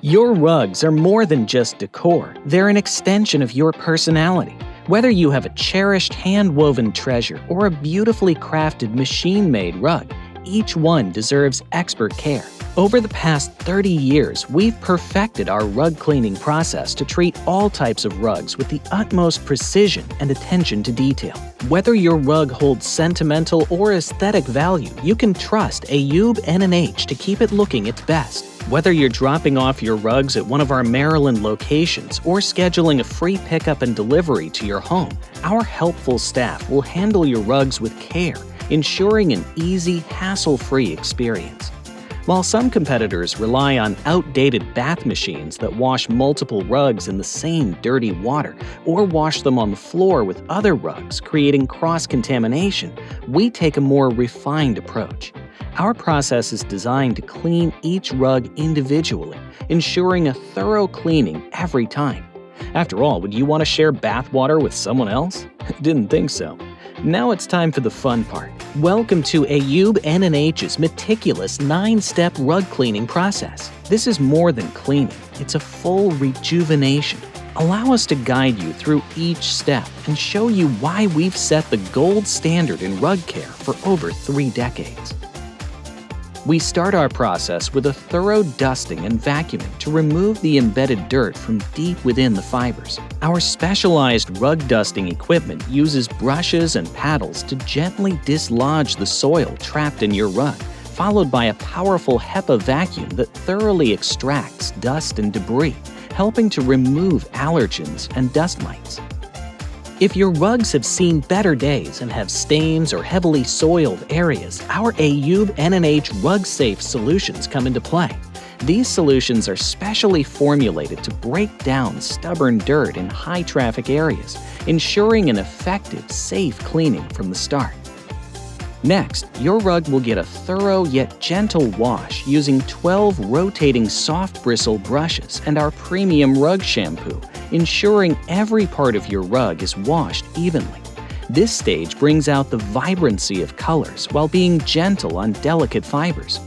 Your rugs are more than just decor, they're an extension of your personality. Whether you have a cherished hand-woven treasure or a beautifully crafted machine-made rug, each one deserves expert care. Over the past 30 years, we've perfected our rug cleaning process to treat all types of rugs with the utmost precision and attention to detail. Whether your rug holds sentimental or aesthetic value, you can trust Ayoub N&H to keep it looking its best. Whether you're dropping off your rugs at one of our Maryland locations or scheduling a free pickup and delivery to your home, our helpful staff will handle your rugs with care, ensuring an easy, hassle-free experience. While some competitors rely on outdated bath machines that wash multiple rugs in the same dirty water or wash them on the floor with other rugs, creating cross-contamination, we take a more refined approach. Our process is designed to clean each rug individually, ensuring a thorough cleaning every time. After all, would you want to share bath water with someone else? Didn't think so. Now it's time for the fun part. Welcome to Ayoub N&H's meticulous 9-step rug cleaning process. This is more than cleaning, it's a full rejuvenation. Allow us to guide you through each step and show you why we've set the gold standard in rug care for over 3 decades. We start our process with a thorough dusting and vacuuming to remove the embedded dirt from deep within the fibers. Our specialized rug dusting equipment uses brushes and paddles to gently dislodge the soil trapped in your rug, followed by a powerful HEPA vacuum that thoroughly extracts dust and debris, helping to remove allergens and dust mites. If your rugs have seen better days and have stains or heavily soiled areas, our Ayoub N&H rug-safe solutions come into play. These solutions are specially formulated to break down stubborn dirt in high-traffic areas, ensuring an effective, safe cleaning from the start. Next, your rug will get a thorough yet gentle wash using 12 rotating soft bristle brushes and our premium rug shampoo, ensuring every part of your rug is washed evenly. This stage brings out the vibrancy of colors while being gentle on delicate fibers.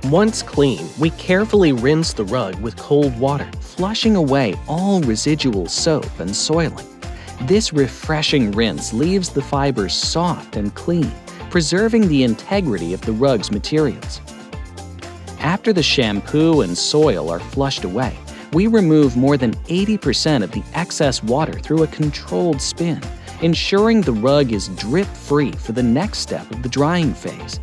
Once clean, we carefully rinse the rug with cold water, flushing away all residual soap and soiling. This refreshing rinse leaves the fibers soft and clean, preserving the integrity of the rug's materials. After the shampoo and soil are flushed away, we remove more than 80% of the excess water through a controlled spin, ensuring the rug is drip-free for the next step of the drying phase.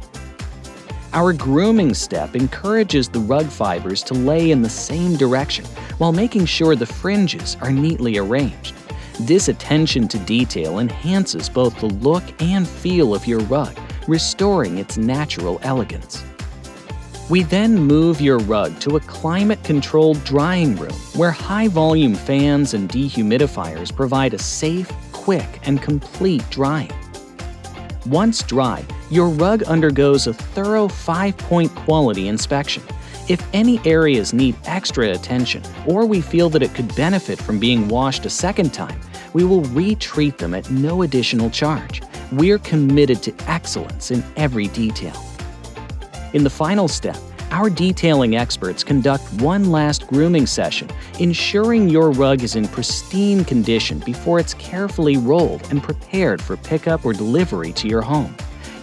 Our grooming step encourages the rug fibers to lay in the same direction while making sure the fringes are neatly arranged. This attention to detail enhances both the look and feel of your rug, restoring its natural elegance. We then move your rug to a climate-controlled drying room where high-volume fans and dehumidifiers provide a safe, quick, and complete drying. Once dry, your rug undergoes a thorough 5-point quality inspection. If any areas need extra attention or we feel that it could benefit from being washed a second time, we will retreat them at no additional charge. We're committed to excellence in every detail. In the final step, our detailing experts conduct one last grooming session, ensuring your rug is in pristine condition before it's carefully rolled and prepared for pickup or delivery to your home.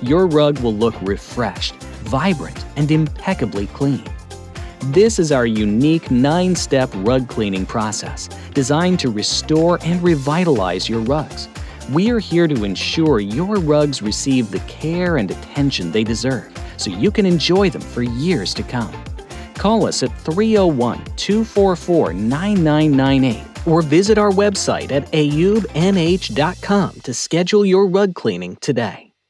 Your rug will look refreshed, vibrant, and impeccably clean. This is our unique 9-step rug cleaning process, designed to restore and revitalize your rugs. We are here to ensure your rugs receive the care and attention they deserve, so you can enjoy them for years to come. Call us at 301-244-9998 or visit our website at ayoubnh.com to schedule your rug cleaning today.